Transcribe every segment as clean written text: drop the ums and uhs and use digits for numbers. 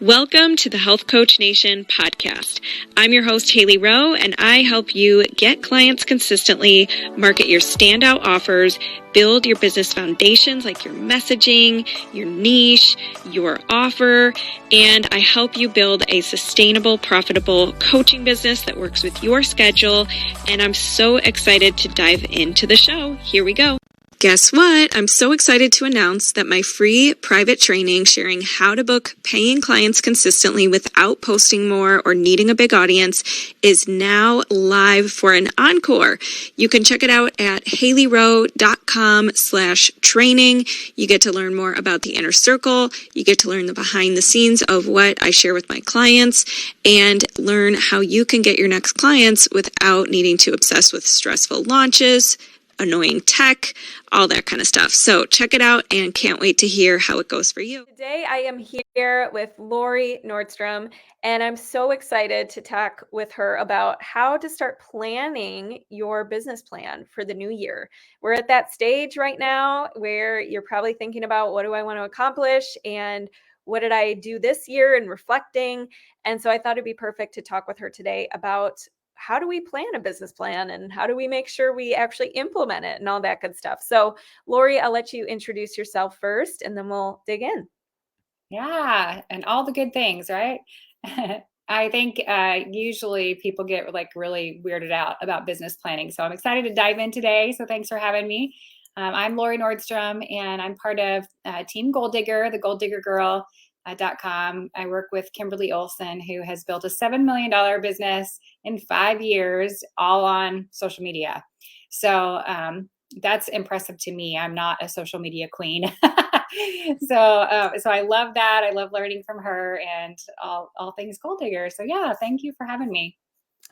Welcome to the Health Coach Nation podcast. I'm your host, Hailey Rowe, and I help you get clients consistently, market your standout offers, build your business foundations like your messaging, your niche, your offer, and I help you build a sustainable, profitable coaching business that works with your schedule. And I'm so excited to dive into the show. Here we go. Guess what? I'm so excited to announce that my free private training sharing how to book paying clients consistently without posting more or needing a big audience is now live for an encore. You can check it out at haileyrowe.com/training. You get to learn more about the inner circle. You get to learn the behind the scenes of what I share with my clients and learn how you can get your next clients without needing to obsess with stressful launches, annoying tech, all that kind of stuff. So check it out and can't wait to hear how it goes for you. Today I am here with Lori Nordstrom, and I'm so excited to talk with her about how to start planning your business plan for the new year. We're at that stage right now where you're probably thinking about, what do I want to accomplish and what did I do this year, and reflecting. And so I thought it'd be perfect to talk with her today about how do we plan a business plan and how do we make sure we actually implement it and all that good stuff. So Lori, I'll let you introduce yourself first and then we'll dig in. Yeah, and all the good things, right? I think usually people get like really weirded out about business planning. So I'm excited to dive in today. So thanks for having me. I'm Lori Nordstrom, and I'm part of Team Gold Digger, the Gold Digger Girl. .com. I work with Kimberly Olson, who has built a $7 million business in 5 years, all on social media. So that's impressive to me. I'm not a social media queen. So I love that. I love learning from her and all things Gold Digger. So yeah, thank you for having me.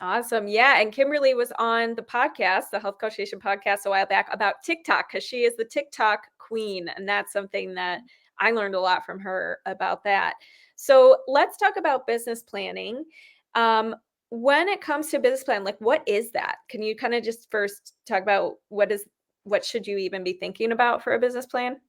Awesome. Yeah. And Kimberly was on the podcast, the Health Coach Nation podcast, a while back about TikTok, because she is the TikTok queen. And that's something that I learned a lot from her about that. So let's talk about business planning. When it comes to business plan, like, what is that? Can you kind of just first talk about what should you even be thinking about for a business plan?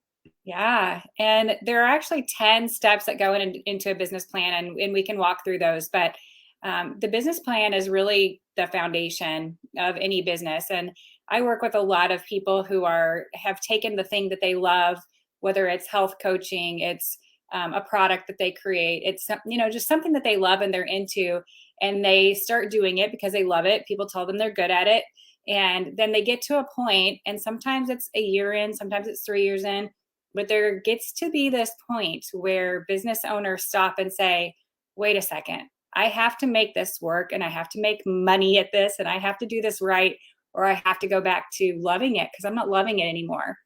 Yeah. And there are actually 10 steps that go into a business plan, and we can walk through those. But the business plan is really the foundation of any business. And I work with a lot of people who have taken the thing that they love, whether it's health coaching, it's a product that they create, it's just something that they love and they're into, and they start doing it because they love it. People tell them they're good at it, and then they get to a point, and sometimes it's a year in, sometimes it's 3 years in, but there gets to be this point where business owners stop and say, wait a second, I have to make this work, and I have to make money at this, and I have to do this right, or I have to go back to loving it because I'm not loving it anymore.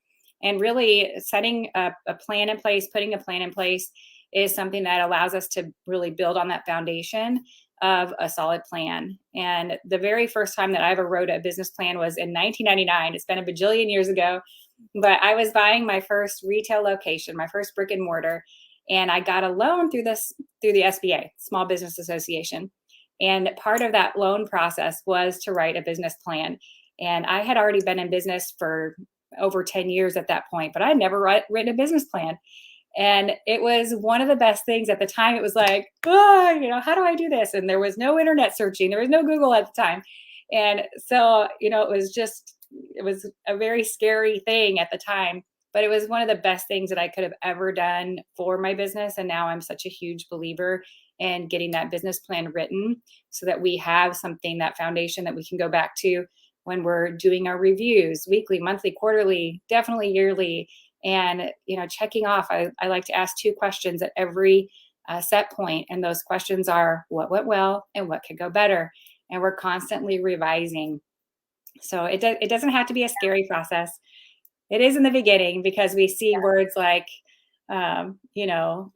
And really setting a plan in place, putting a plan in place is something that allows us to really build on that foundation of a solid plan. And the very first time that I ever wrote a business plan was in 1999. It's been a bajillion years ago, but I was buying my first retail location, my first brick and mortar. And I got a loan through the SBA, Small Business Association. And part of that loan process was to write a business plan. And I had already been in business for over 10 years at that point, but I had never written a business plan. And it was one of the best things at the time. It was like, how do I do this? And there was no internet searching. There was no Google at the time. And so, it was a very scary thing at the time, but it was one of the best things that I could have ever done for my business. And now I'm such a huge believer in getting that business plan written so that we have something, that foundation that we can go back to when we're doing our reviews, weekly, monthly, quarterly, definitely yearly. And, checking off, I like to ask 2 questions at every set point. And those questions are, what went well and what could go better? And we're constantly revising. So it doesn't have to be a scary process. It is in the beginning because we see words like,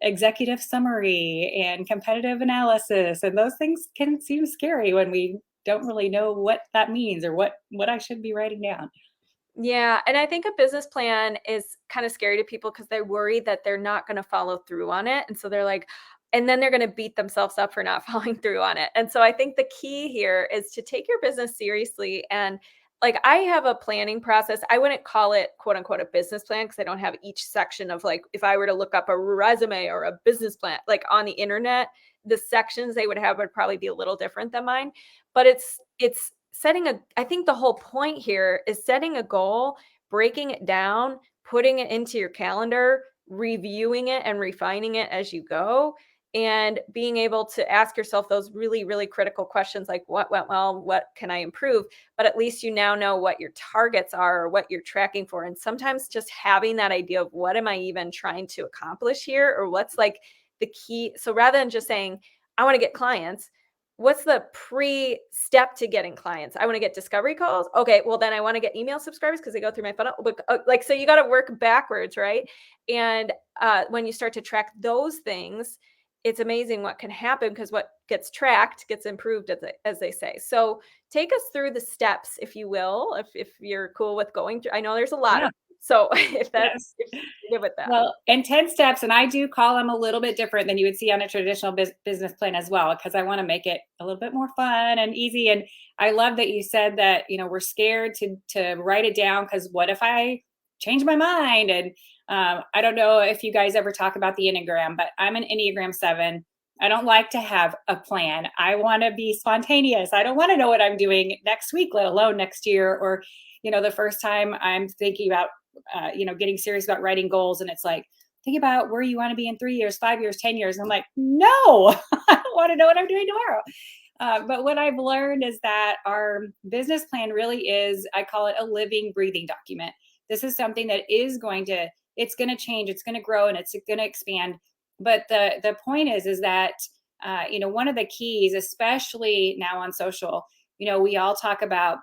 executive summary and competitive analysis. And those things can seem scary when we don't really know what that means or what I should be writing down. Yeah. And I think a business plan is kind of scary to people because they're worried that they're not going to follow through on it. And so they're like, and then they're going to beat themselves up for not following through on it. And so I think the key here is to take your business seriously and like I have a planning process. I wouldn't call it quote unquote a business plan because I don't have each section of like if I were to look up a resume or a business plan like on the internet, the sections they would have would probably be a little different than mine. But it's setting a I think the whole point here is setting a goal, breaking it down, putting it into your calendar, reviewing it and refining it as you go and being able to ask yourself those really really critical questions like what went well, what can I improve, but at least you now know what your targets are or what you're tracking for. And sometimes just having that idea of what am I even trying to accomplish here or what's like the key. So rather than just saying, I want to get clients, what's the pre-step to getting clients? I want to get discovery calls. Okay, well then I want to get email subscribers because they go through my funnel. Like so, you got to work backwards, right? And when you start to track those things, it's amazing what can happen because what gets tracked gets improved, as they say. So take us through the steps, if you will, if you're cool with going through. I know there's a lot Yeah. of so if Yes. you're good with that. Well, and 10 steps, and I do call them a little bit different than you would see on a traditional business plan as well, because I want to make it a little bit more fun and easy. And I love that you said that, we're scared to write it down because what if I change my mind? And I don't know if you guys ever talk about the Enneagram, but I'm an Enneagram 7. I don't like to have a plan. I want to be spontaneous. I don't want to know what I'm doing next week, let alone next year, or the first time I'm thinking about getting serious about writing goals. And it's like, think about where you want to be in 3 years, 5 years, 10 years. And I'm like, no, I don't want to know what I'm doing tomorrow. But what I've learned is that our business plan really is, I call it a living, breathing document. This is something that it's going to change, it's going to grow, and it's going to expand. But the point is that, one of the keys, especially now on social, we all talk about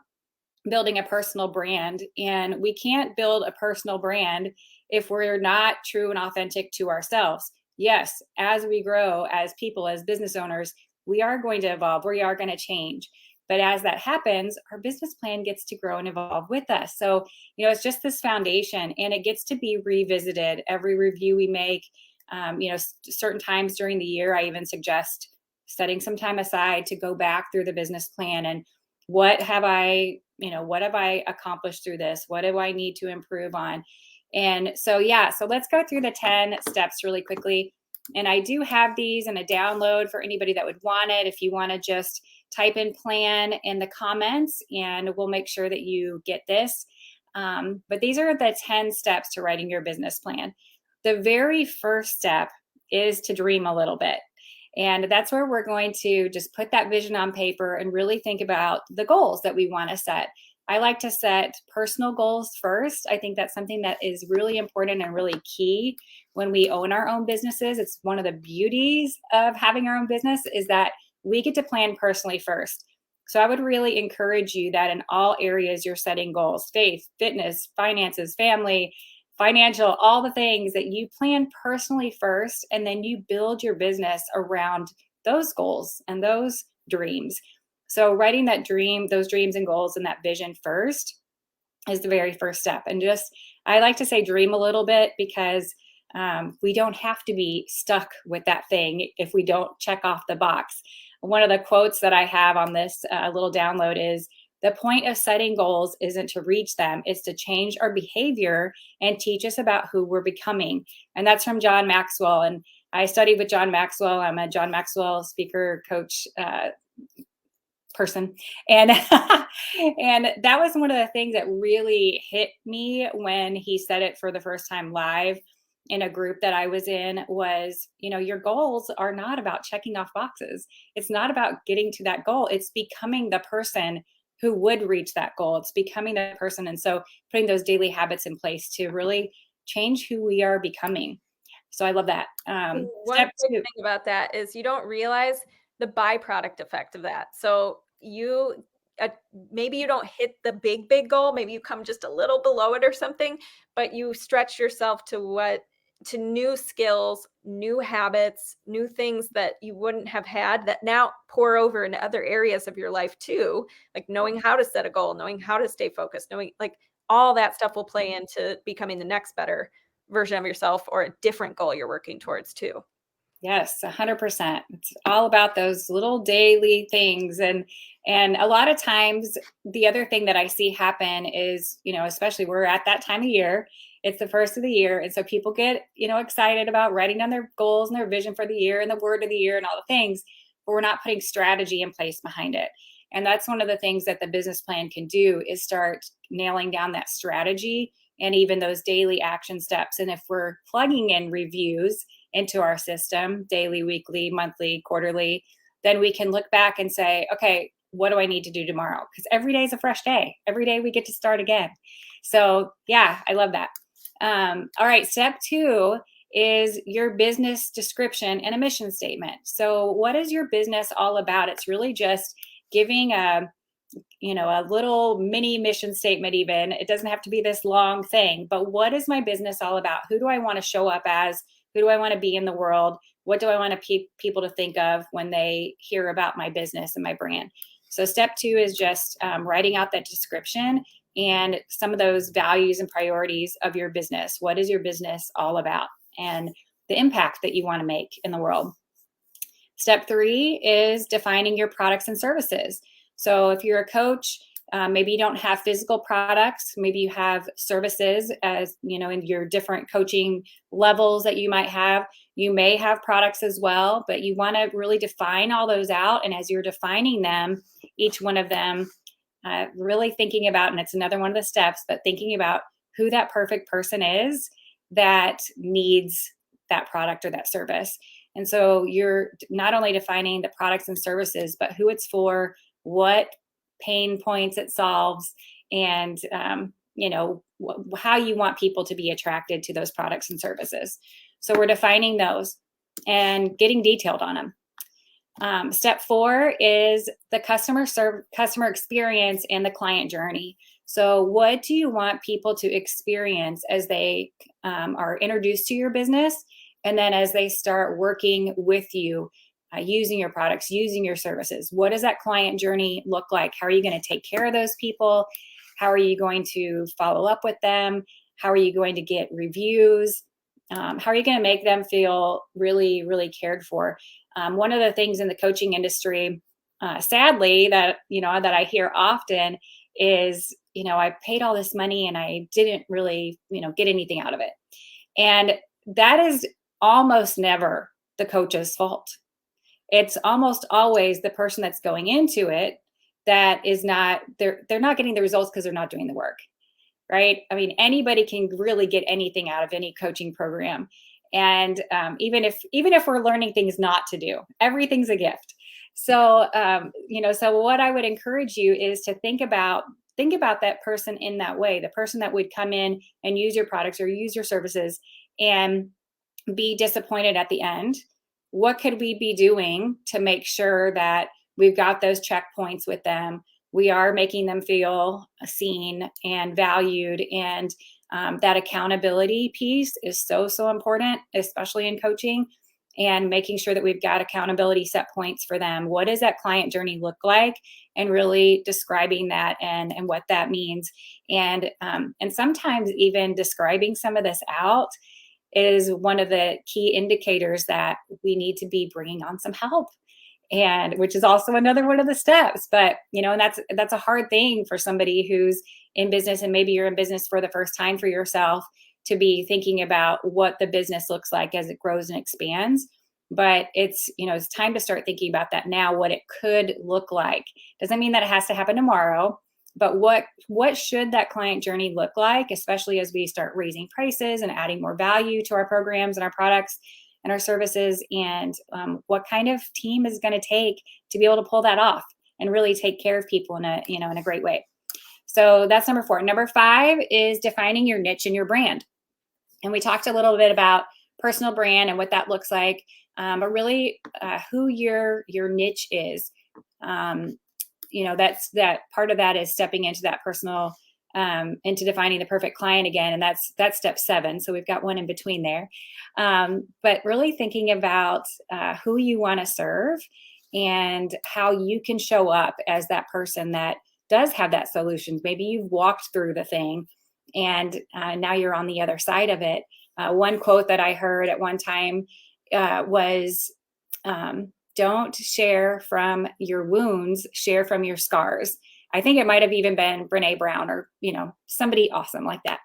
building a personal brand, and we can't build a personal brand if we're not true and authentic to ourselves. Yes, as we grow as people, as business owners, we are going to evolve, we are going to change. But as that happens, our business plan gets to grow and evolve with us. So, it's just this foundation, and it gets to be revisited every review we make. Certain times during the year, I even suggest setting some time aside to go back through the business plan and what have I accomplished through this? What do I need to improve on? And so, so let's go through the 10 steps really quickly. And I do have these in a download for anybody that would want it. If you want to just type in plan in the comments, and we'll make sure that you get this. But these are the 10 steps to writing your business plan. The very first step is to dream a little bit. And that's where we're going to just put that vision on paper and really think about the goals that we want to set. I like to set personal goals first. I think that's something that is really important and really key when we own our own businesses. It's one of the beauties of having our own business is that we get to plan personally first. So I would really encourage you that in all areas you're setting goals, faith, fitness, finances, family, financial, all the things that you plan personally first, and then you build your business around those goals and those dreams. So writing those dreams and goals and that vision first is the very first step. And I like to say dream a little bit because we don't have to be stuck with that thing if we don't check off the box. One of the quotes that I have on this little download is, the point of setting goals isn't to reach them, it's to change our behavior and teach us about who we're becoming. And that's from John Maxwell. And I studied with John Maxwell. I'm a John Maxwell speaker, coach person. And and that was one of the things that really hit me when he said it for the first time live in a group that I was in was, your goals are not about checking off boxes. It's not about getting to that goal. It's becoming the person who would reach that goal. It's becoming that person. And so putting those daily habits in place to really change who we are becoming. So I love that. One Step big 2. thing about that is you don't realize the byproduct effect of that. So maybe you don't hit the big goal. Maybe you come just a little below it or something, but you stretch yourself to new skills, new habits, new things that you wouldn't have had that now pour over into other areas of your life too. Like knowing how to set a goal, knowing how to stay focused, knowing like all that stuff will play into becoming the next better version of yourself or a different goal you're working towards too. Yes, 100%. It's all about those little daily things. And a lot of times the other thing that I see happen is, especially we're at that time of year, it's the first of the year. And so people get, excited about writing down their goals and their vision for the year and the word of the year and all the things, but we're not putting strategy in place behind it. And that's one of the things that the business plan can do is start nailing down that strategy and even those daily action steps. And if we're plugging in reviews into our system daily, weekly, monthly, quarterly, then we can look back and say, okay, what do I need to do tomorrow? Because every day is a fresh day. Every day we get to start again. So yeah, I love that. All right, step 2 is your business description and a mission statement. So what is your business all about? It's really just giving a little mini mission statement even. It doesn't have to be this long thing, but what is my business all about? Who do I want to show up as? Who do I want to be in the world? What do I want people to think of when they hear about my business and my brand? So step 2 is just writing out that description and some of those values and priorities of your business. What is your business all about? And the impact that you want to make in the world. Step 3 is defining your products and services. So if you're a coach, maybe you don't have physical products, maybe you have services as, in your different coaching levels that you might have. You may have products as well, but you want to really define all those out. And as you're defining them, each one of them, really thinking about, and it's another one of the steps, but thinking about who that perfect person is that needs that product or that service. And so you're not only defining the products and services, but who it's for, what pain points it solves, and how you want people to be attracted to those products and services. So we're defining those and getting detailed on them. Step 4 is the customer experience and the client journey. So what do you want people to experience as they are introduced to your business, and then as they start working with you, using your products, using your services? What does that client journey look like? How are you going to take care of those people? How are you going to follow up with them? How are you going to get reviews? How are you going to make them feel really, really cared for? One of the things in the coaching industry, sadly, that I hear often is, I paid all this money and I didn't really, get anything out of it. And that is almost never the coach's fault. It's almost always the person that's going into it that is not, they're not getting the results because they're not doing the work, right? I mean, anybody can really get anything out of any coaching program. And even if we're learning things not to do, everything's a gift. So, so what I would encourage you is to think about that person in that way, the person that would come in and use your products or use your services and be disappointed at the end. What could we be doing to make sure that we've got those checkpoints with them? We are making them feel seen and valued. And that accountability piece is so, so important, especially in coaching, and making sure that we've got accountability set points for them. What does that client journey look like? And really describing that and what that means. And sometimes even describing some of this out is one of the key indicators that we need to be bringing on some help, and which is also another one of the steps. But and that's a hard thing for somebody who's in business, and maybe you're in business for the first time for yourself, to be thinking about what the business looks like as it grows and expands. But it's it's time to start thinking about that now, what it could look like. Doesn't mean that it has to happen tomorrow, but what should that client journey look like, especially as we start raising prices and adding more value to our programs and our products and our services, and what kind of team is going to take to be able to pull that off and really take care of people in a great way. So that's number 4. Number 5 is defining your niche and your brand. And we talked a little bit about personal brand and what that looks like, but really who your niche is. That's that part of that is stepping into that personal, into defining the perfect client again. And that's step 7. So we've got one in between there. But really thinking about who you want to serve and how you can show up as that person that does have that solution. Maybe you've walked through the thing and now you're on the other side of it. One quote that I heard at one time was don't share from your wounds, share from your scars. I think it might have even been Brene Brown or, somebody awesome like that.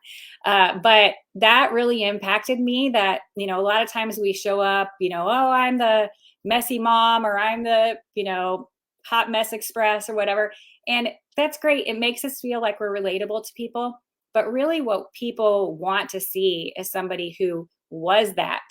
But that really impacted me that, a lot of times we show up, oh, I'm the messy mom, or I'm the, hot mess express or whatever. And that's great. It makes us feel like we're relatable to people. But really what people want to see is somebody who was that.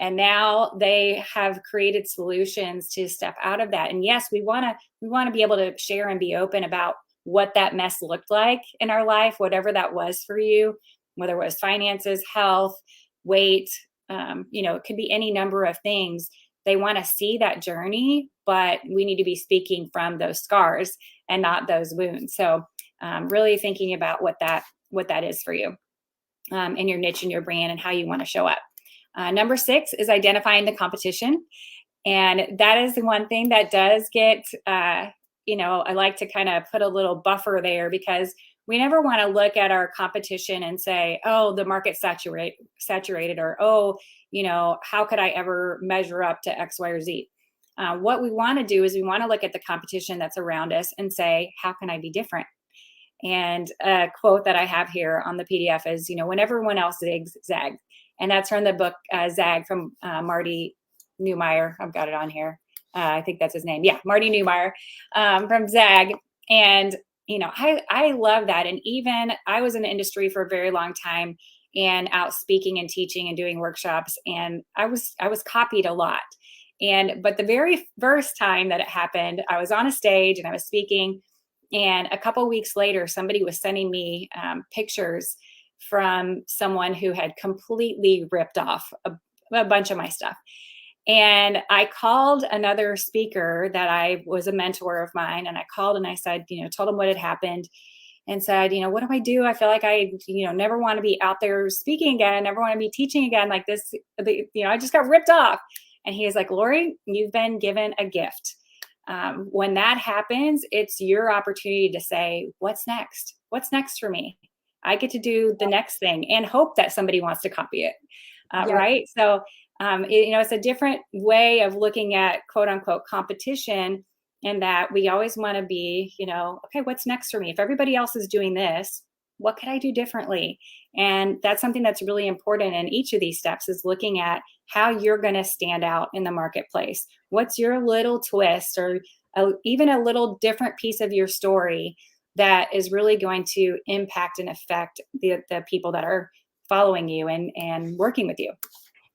And now they have created solutions to step out of that. And yes, we want to be able to share and be open about what that mess looked like in our life, whatever that was for you, whether it was finances, health, weight, it could be any number of things. They want to see that journey, but we need to be speaking from those scars and not those wounds. So really thinking about what that is for you, and your niche and your brand and how you want to show up. Number 6 is identifying the competition. And that is the one thing that does get, I like to kind of put a little buffer there, because we never want to look at our competition and say, oh, the market's saturated, or, oh, how could I ever measure up to X, Y, or Z? What we want to do is we want to look at the competition that's around us and say, how can I be different? And a quote that I have here on the PDF is, when everyone else zigs, zag. And that's from the book Zag from Marty Neumeier. I've got it on here. I think that's his name. Yeah, Marty Neumeier from Zag. And, I love that. And even I was in the industry for a very long time and out speaking and teaching and doing workshops. And I was copied a lot. But the very first time that it happened, I was on a stage and I was speaking. And a couple of weeks later, somebody was sending me pictures from someone who had completely ripped off a bunch of my stuff. And I called another speaker that I was a mentor of mine. And I called and I said, told him what had happened and said, what do I do? I feel like I, never want to be out there speaking again. I never want to be teaching again like this. I just got ripped off. And he was like, Lori, you've been given a gift. When that happens, it's your opportunity to say, what's next? What's next for me? I get to do the next thing and hope that somebody wants to copy it. Right. So, it's a different way of looking at quote unquote competition, in that we always want to be, okay, what's next for me? If everybody else is doing this, what could I do differently? And that's something that's really important in each of these steps, is looking at how you're going to stand out in the marketplace. What's your little twist, or even a little different piece of your story that is really going to impact and affect the people that are following you and working with you.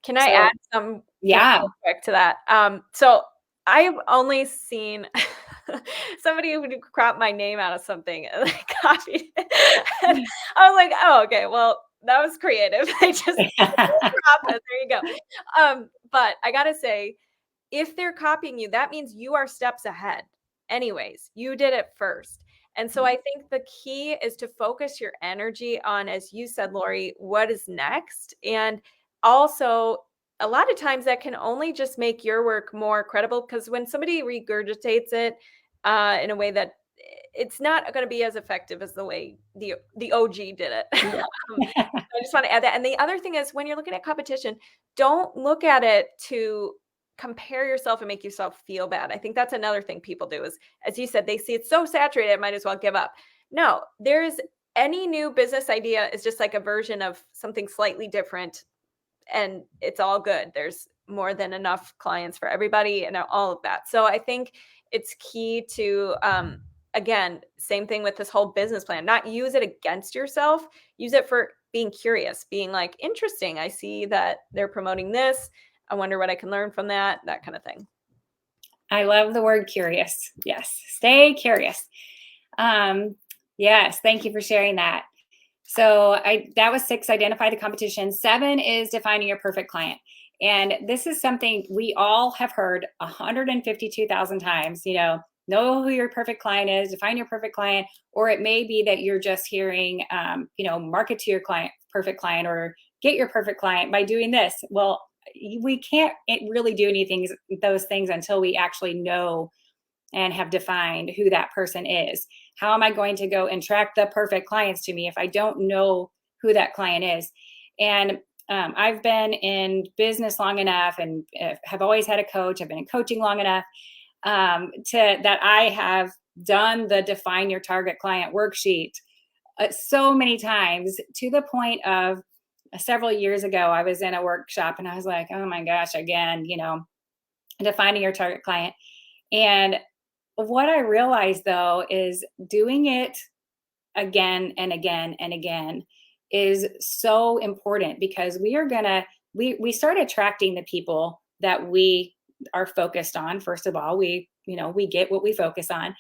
Can I add some real quick to that? So I've only seen somebody who cropped my name out of something and copied it. And I was like, oh, okay, well, that was creative. I just cropped it. There you go. But I gotta say, if they're copying you, that means you are steps ahead. Anyways, you did it first. And so I think the key is to focus your energy on, as you said, Lori, what is next? And also, a lot of times that can only just make your work more credible, because when somebody regurgitates it in a way that it's not going to be as effective as the way the OG did it. Yeah. I just want to add that. And the other thing is, when you're looking at competition, don't look at it to compare yourself and make yourself feel bad. I think that's another thing people do is, as you said, they see it's so saturated, I might as well give up. No, there's any new business idea is just like a version of something slightly different, and it's all good. There's more than enough clients for everybody and all of that. So I think it's key to, again, same thing with this whole business plan, not use it against yourself, use it for being curious, being like, interesting, I see that they're promoting this. I wonder what I can learn from that kind of thing. I love the word curious. Yes. Stay curious. Yes. Thank you for sharing that. So that was 6, identify the competition. 7 is defining your perfect client. And this is something we all have heard 152,000 times, know who your perfect client is, define your perfect client, or it may be that you're just hearing, market to your perfect client, or get your perfect client by doing this. Well, we can't really do those things until we actually know and have defined who that person is. How am I going to go and track the perfect clients to me if I don't know who that client is? And I've been in business long enough and have always had a coach. I've been in coaching long enough to that I have done the define your target client worksheet so many times, to the point of several years ago, I was in a workshop and I was like, oh my gosh, again, defining your target client. And what I realized though is doing it again and again and again is so important, because we start attracting the people that we are focused on. First of all, we get what we focus on.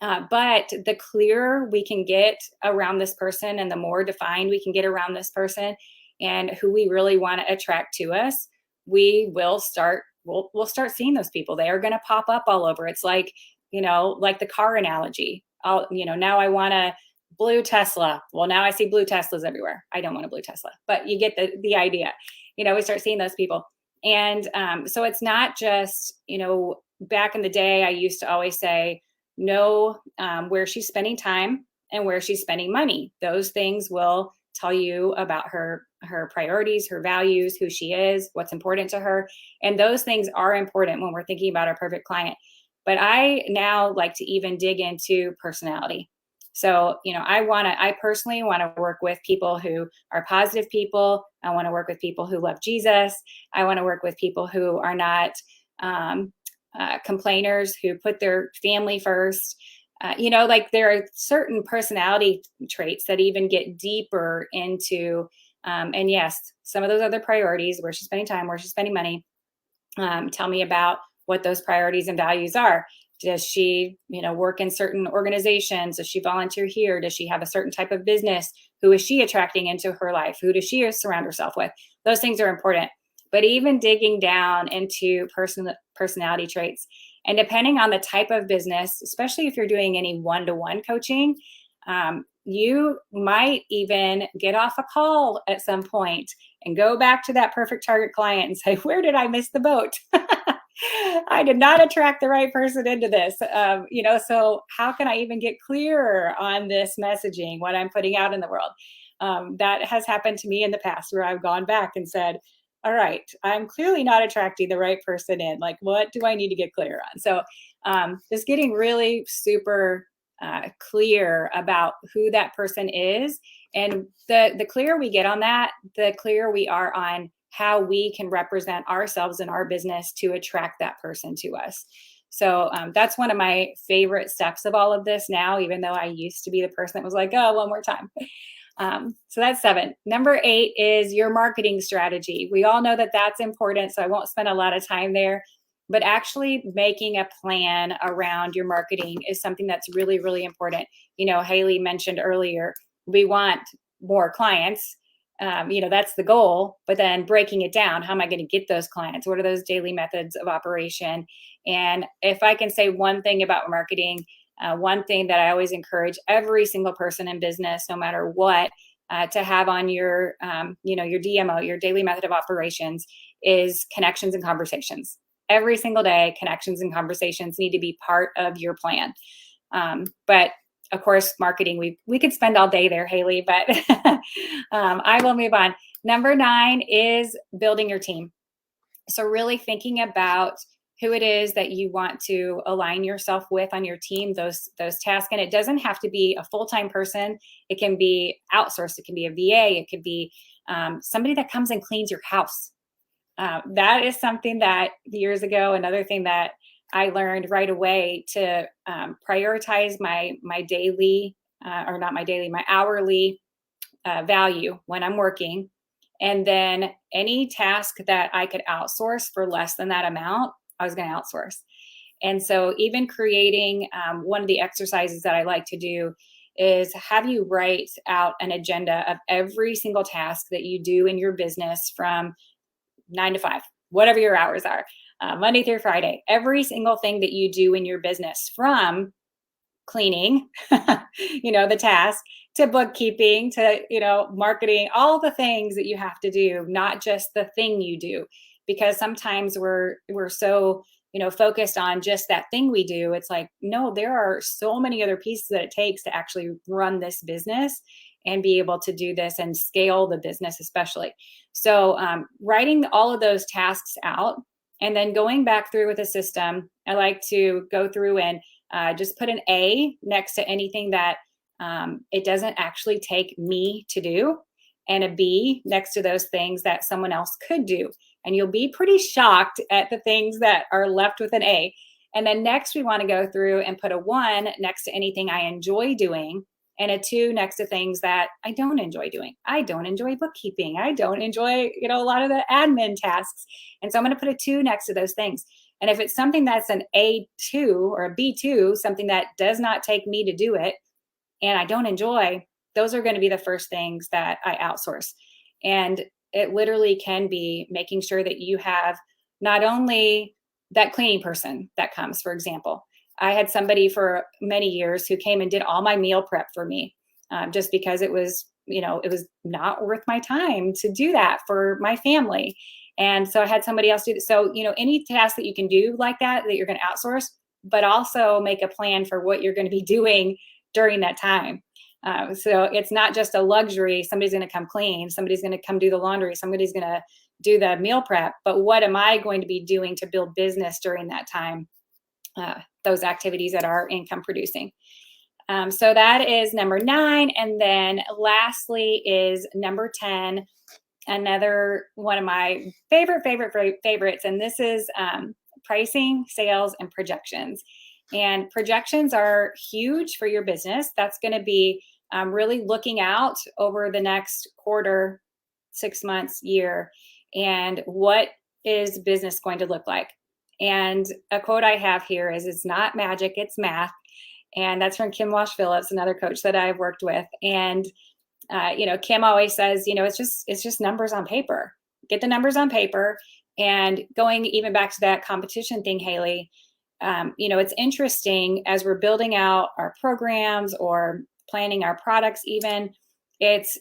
But the clearer we can get around this person and the more defined we can get around this person and who we really want to attract to us, we'll start seeing those people. They are going to pop up all over. It's like, like the car analogy. Now I want a blue Tesla. Well, now I see blue Teslas everywhere. I don't want a blue Tesla, but you get the idea. We start seeing those people. And so it's not just, back in the day, I used to always say, know where she's spending time and where she's spending money. Those things will tell you about her priorities, her values, who she is, what's important to her. And those things are important when we're thinking about our perfect client. But I now like to even dig into personality. So, I personally want to work with people who are positive people. I want to work with people who love Jesus. I want to work with people who are not complainers, who put their family first. Like there are certain personality traits that even get deeper into, and yes, some of those other priorities, where she's spending time, where she's spending money. Tell me about what those priorities and values are. Does she, work in certain organizations? Does she volunteer here? Does she have a certain type of business? Who is she attracting into her life? Who does she surround herself with? Those things are important. But even digging down into personality traits, and depending on the type of business, especially if you're doing any one-to-one coaching, you might even get off a call at some point and go back to that perfect target client and say, where did I miss the boat? I did not attract the right person into this. So how can I even get clearer on this messaging, what I'm putting out in the world? That has happened to me in the past, where I've gone back and said, all right, I'm clearly not attracting the right person in. Like, what do I need to get clear on? So just getting really super clear about who that person is. And the clearer we get on that, the clearer we are on how we can represent ourselves and our business to attract that person to us. So that's one of my favorite steps of all of this now, even though I used to be the person that was like, oh, one more time. So that's 7. Number 8 is your marketing strategy. We all know that that's important, so I won't spend a lot of time there, but actually making a plan around your marketing is something that's really, really important. Hailey mentioned earlier, we want more clients. That's the goal, but then breaking it down, how am I going to get those clients? What are those daily methods of operation? And if I can say one thing about marketing, one thing that I always encourage every single person in business, no matter what, to have on your, your DMO, your daily method of operations, is connections and conversations. Every single day, connections and conversations need to be part of your plan. But of course, marketing, we could spend all day there, Hailey, but I will move on. Number 9 is building your team. So really thinking about who it is that you want to align yourself with on your team, those tasks. And it doesn't have to be a full-time person. It can be outsourced. It can be a VA. It could be somebody that comes and cleans your house. That is something that years ago, another thing that I learned right away, to prioritize my daily, my hourly value when I'm working. And then any task that I could outsource for less than that amount, I was going to outsource. And so even creating one of the exercises that I like to do is have you write out an agenda of every single task that you do in your business from 9 to 5, whatever your hours are, Monday through Friday, every single thing that you do in your business, from cleaning, the task, to bookkeeping, to, marketing, all the things that you have to do, not just the thing you do. Because sometimes we're so, focused on just that thing we do. It's like, no, there are so many other pieces that it takes to actually run this business. and be able to do this and scale the business, especially. So writing all of those tasks out and then going back through with a system, I like to go through and just put an A next to anything that it doesn't actually take me to do, and a B next to those things that someone else could do. And you'll be pretty shocked at the things that are left with an A. And then next we want to go through and put a 1 next to anything I enjoy doing, and a 2 next to things that I don't enjoy doing. I don't enjoy bookkeeping. I don't enjoy, a lot of the admin tasks. And so I'm going to put a 2 next to those things. And if it's something that's an A2 or a B2, something that does not take me to do it, and I don't enjoy, those are going to be the first things that I outsource. And it literally can be making sure that you have not only that cleaning person that comes, for example. I had somebody for many years who came and did all my meal prep for me, just because it was, it was not worth my time to do that for my family. And so I had somebody else do that. So, any task that you can do like that you're going to outsource, but also make a plan for what you're going to be doing during that time. So it's not just a luxury. Somebody's going to come clean. Somebody's going to come do the laundry. Somebody's going to do the meal prep. But what am I going to be doing to build business during that time? Those activities that are income producing. So that is number 9. And then lastly is number 10, another one of my favorites. And this is pricing, sales, and projections. And projections are huge for your business. That's going to be really looking out over the next quarter, 6 months, year, and what is business going to look like. And a quote I have here is, "It's not magic, it's math." And that's from Kim Walsh-Phillips, another coach that I've worked with. And, Kim always says, it's just numbers on paper. Get the numbers on paper. And going even back to that competition thing, Hailey, it's interesting as we're building out our programs or planning our products, even it's,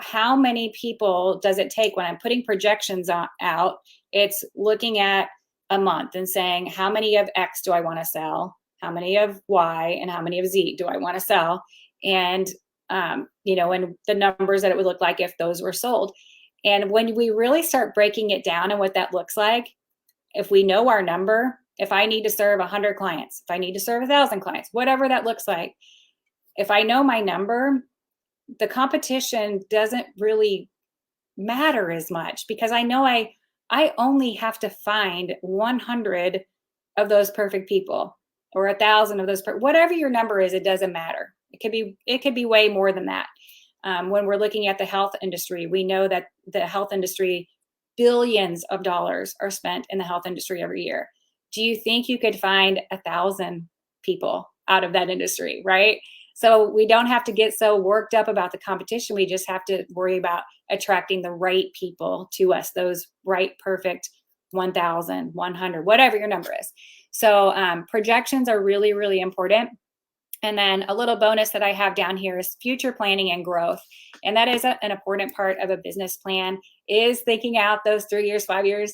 how many people does it take when I'm putting projections out? It's looking at a month and saying, how many of X do I want to sell? How many of Y and how many of Z do I want to sell? And, and the numbers that it would look like if those were sold. And when we really start breaking it down and what that looks like, if we know our number, if I need to serve 100 clients, if I need to serve 1,000 clients, whatever that looks like, if I know my number, the competition doesn't really matter as much, because I know I only have to find 100 of those perfect people, or 1,000 of those, whatever your number is, it doesn't matter. It could be way more than that. When we're looking at the health industry, we know that the health industry, billions of dollars are spent in the health industry every year. Do you think you could find 1,000 people out of that industry, right? So we don't have to get so worked up about the competition. We just have to worry about attracting the right people to us, those right, perfect 1,000, 100, whatever your number is. So projections are really, really important. And then a little bonus that I have down here is future planning and growth. And that is an important part of a business plan, is thinking out those 3 years, 5 years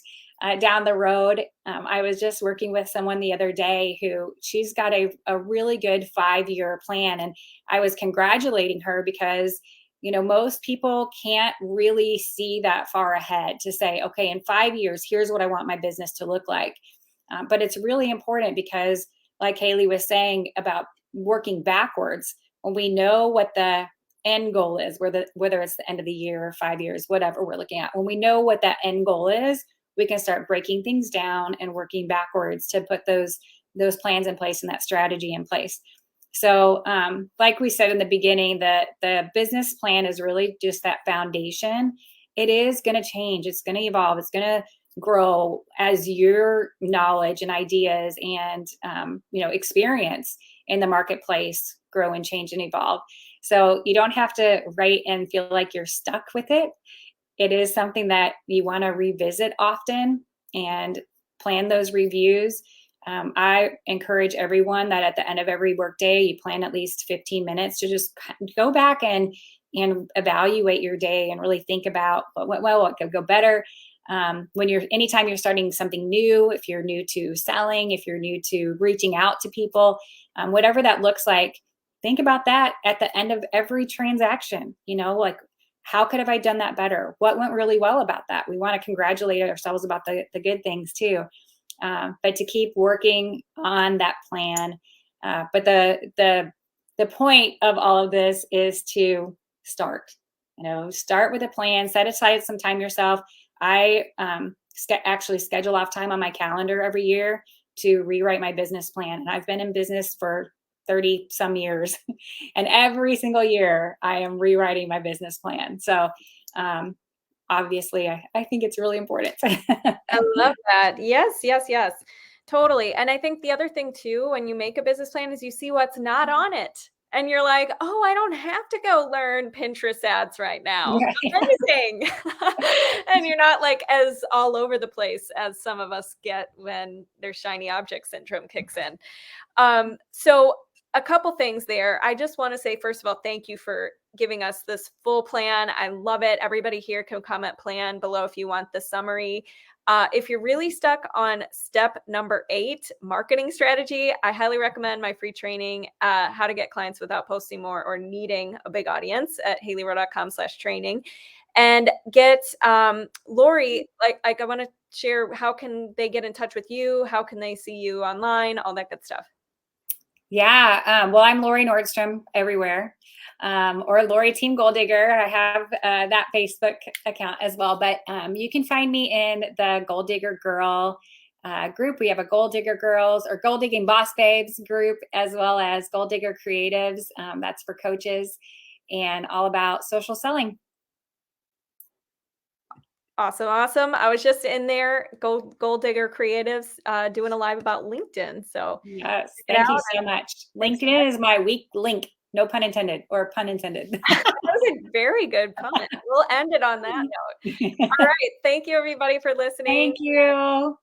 down the road. I was just working with someone the other day who she's got a really good 5-year plan. And I was congratulating her because, most people can't really see that far ahead to say, okay, in 5 years, here's what I want my business to look like. But it's really important because, like Hailey was saying about working backwards, when we know what the end goal is, whether it's the end of the year or 5 years, whatever we're looking at, when we know what that end goal is, we can start breaking things down and working backwards to put those plans in place and that strategy in place. So like we said in the beginning, the business plan is really just that foundation. It is going to change. It's going to evolve. It's going to grow as your knowledge and ideas and experience in the marketplace grow and change and evolve. So you don't have to write and feel like you're stuck with it. It is something that you want to revisit often and plan those reviews. I encourage everyone that at the end of every workday, you plan at least 15 minutes to just go back and evaluate your day and really think about what went well, what could go better. Anytime you're starting something new, if you're new to selling, if you're new to reaching out to people, whatever that looks like, think about that at the end of every transaction. Like, how could have I done that better? What went really well about that? We want to congratulate ourselves about the good things too. But to keep working on that plan. But the point of all of this is to start. Start with a plan, set aside some time yourself. I actually schedule off time on my calendar every year to rewrite my business plan. And I've been in business for 30 some years. And every single year I am rewriting my business plan. So obviously I think it's really important. I love that. Yes. Totally. And I think the other thing too, when you make a business plan, is you see what's not on it. And you're like, oh, I don't have to go learn Pinterest ads right now. Right. Amazing. And you're not like as all over the place as some of us get when their shiny object syndrome kicks in. So a couple things there. I just want to say, first of all, thank you for giving us this full plan. I love it. Everybody here can comment plan below if you want the summary. If you're really stuck on step number 8, marketing strategy, I highly recommend my free training, how to get clients without posting more or needing a big audience at haileyrowe.com/training. And get Lori, like I want to share, how can they get in touch with you? How can they see you online? All that good stuff. Yeah. Well, I'm Lori Nordstrom everywhere. Or Lori Team Goal Digger. I have that Facebook account as well. But you can find me in the Goal Digger Girl group. We have a Goal Digger Girls or Goal Digging Boss Babes group, as well as Goal Digger Creatives. That's for coaches and all about social selling. Awesome. I was just in there, Goal Digger Creatives, doing a live about LinkedIn. So yes, thank you so much. LinkedIn is my weak link. No pun intended, or pun intended. That was a very good pun. We'll end it on that note. All right. Thank you, everybody, for listening. Thank you.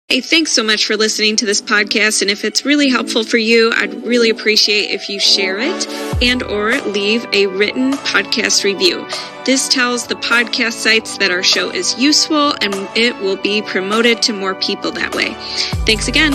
Hey, thanks so much for listening to this podcast. And if it's really helpful for you, I'd really appreciate if you share it and or leave a written podcast review. This tells the podcast sites that our show is useful and it will be promoted to more people that way. Thanks again.